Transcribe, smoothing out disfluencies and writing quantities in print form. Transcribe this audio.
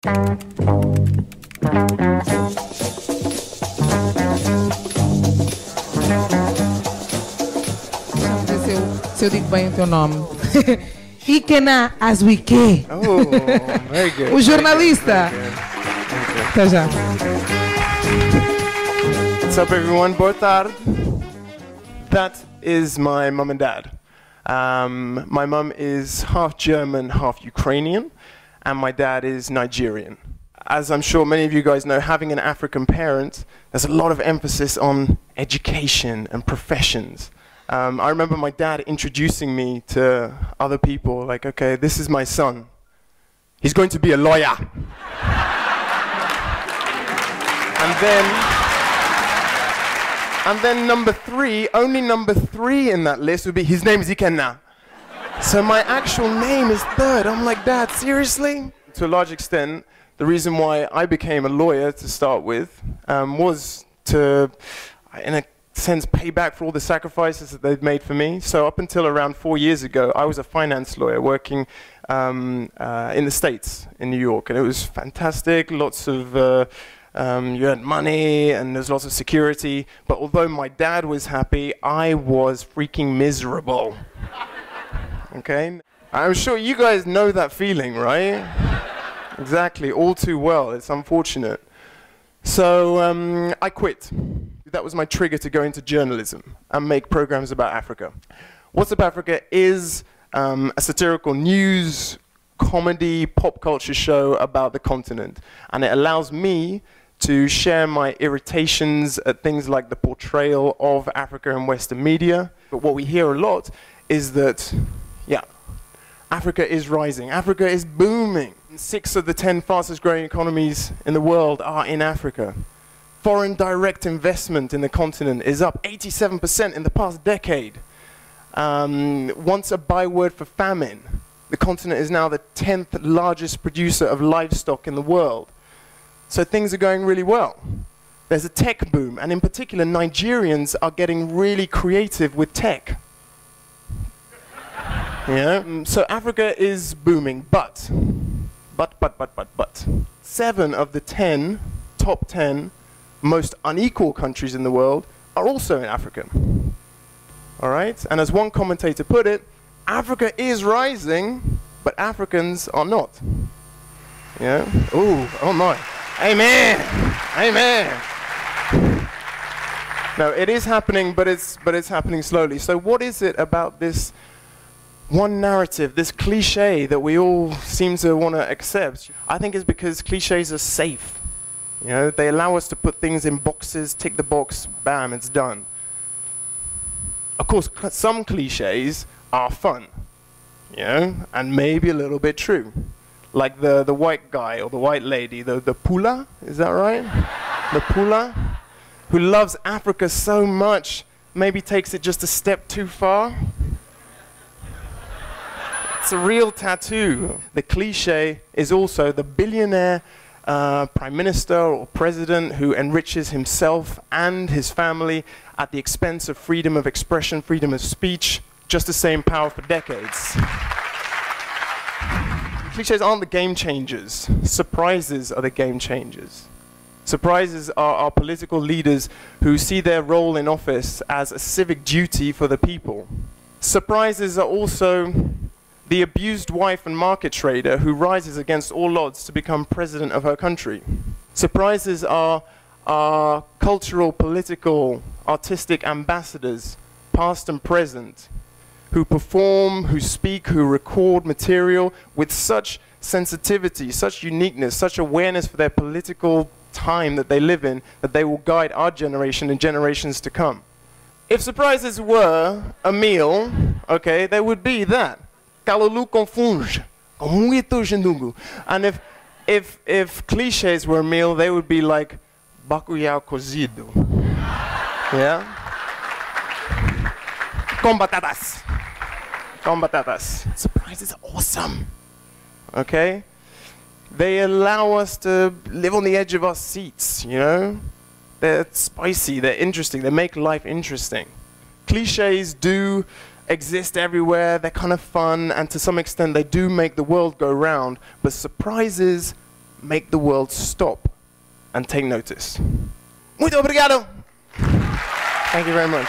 Se eu digo bem o teu nome. Ikenna Azuike. Oh, very good. O jornalista. Até já. What's up, everyone? Boa tarde. That is my mum and dad. My mum is half German, half Ukrainian, and my dad is Nigerian. As I'm sure many of you guys know, having an African parent, there's a lot of emphasis on education and professions. I remember my dad introducing me to other people, like, okay, this is my son. He's going to be a lawyer. And then number three, only number three in that list would be, his name is Ikenna. So my actual name is third. I'm like, Dad, seriously? To a large extent, the reason why I became a lawyer to start with was to, in a sense, pay back for all the sacrifices that they've made for me. So up until around 4 years ago, I was a finance lawyer working in the States, in New York. And it was fantastic, lots of, you earned money and there's lots of security. But although my dad was happy, I was freaking miserable. Okay? I'm sure you guys know that feeling, right? Exactly, all too well. It's unfortunate. So I quit. That was my trigger to go into journalism and make programs about Africa. What's Up Africa is a satirical news, comedy, pop culture show about the continent. And it allows me to share my irritations at things like the portrayal of Africa in Western media. But what we hear a lot is that, yeah, Africa is rising. Africa is booming. 6 of the 10 fastest growing economies in the world are in Africa. Foreign direct investment in the continent is up 87% in the past decade. Once a byword for famine, the continent is now the 10th largest producer of livestock in the world. So things are going really well. There's a tech boom, and in particular, Nigerians are getting really creative with tech. Yeah? So Africa is booming, but 7 of the top 10 most unequal countries in the world are also in Africa. All right? And as one commentator put it, Africa is rising, but Africans are not. Yeah? Ooh, oh my. Amen. Amen. No, it is happening, but it's happening slowly. So what is it about this one narrative, this cliche that we all seem to want to accept? I think it's because cliches are safe. You know, they allow us to put things in boxes, tick the box, bam, it's done. Of course, some cliches are fun, you know, and maybe a little bit true. Like the white guy or the white lady, the pula, is that right? The pula, who loves Africa so much, maybe takes it just a step too far. It's a real tattoo. The cliche is also the billionaire prime minister or president who enriches himself and his family at the expense of freedom of expression, freedom of speech, just the same power for decades. Cliches aren't the game changers. Surprises are the game changers. Surprises are political leaders who see their role in office as a civic duty for the people. Surprises are also the abused wife and market trader who rises against all odds to become president of her country. Surprises are cultural, political, artistic ambassadors, past and present, who perform, who speak, who record material with such sensitivity, such uniqueness, such awareness for their political time that they live in, that they will guide our generation and generations to come. If surprises were a meal, okay, there would be that. Calulu com funge, com muito gendugu. And if cliches were a meal, they would be like bacalhau cozido. Yeah? Com batatas. Com batatas. Surprises are awesome. Okay? They allow us to live on the edge of our seats, you know? They're spicy, they're interesting, they make life interesting. Cliches do exist everywhere, they're kind of fun, and to some extent they do make the world go round, but surprises make the world stop and take notice. Muito obrigado. Thank you very much.